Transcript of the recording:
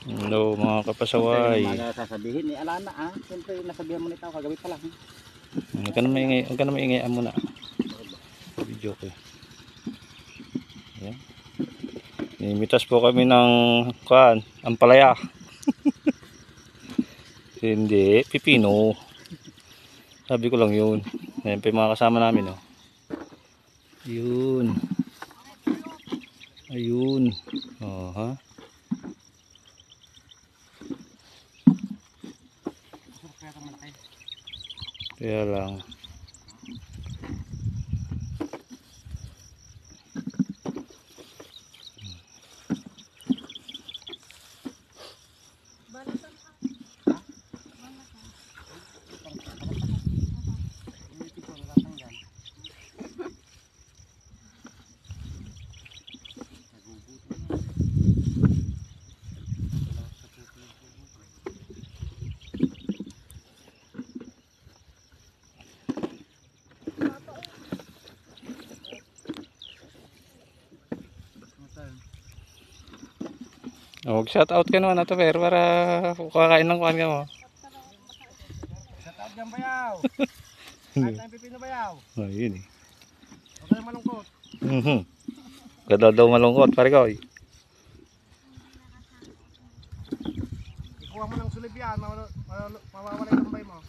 Hello mga kapasaway. Umaga sasabihin ni Alana siyempre nasabihan mo nito kagabi pa lang. Huwag ka na maingay muna. Video ko. Ayan. Nimitas po kami ng ampalaya. Hindi, pipino. Sabi ko lang yun. Ayan pa yung mga kasama namin, oh. Yun. Ayun. Oh, ha? Kaya lang. Shout out ka naman na to, pero para kakain ng kuhan ka mo. Shout out dyan bayaw. Kahit tayong pipino bayaw. Ayun eh. Huwag kayong malungkot. Ganda daw malungkot, pare ko. Ikuha mo ng sulib yan, mawawala yung lambay mo.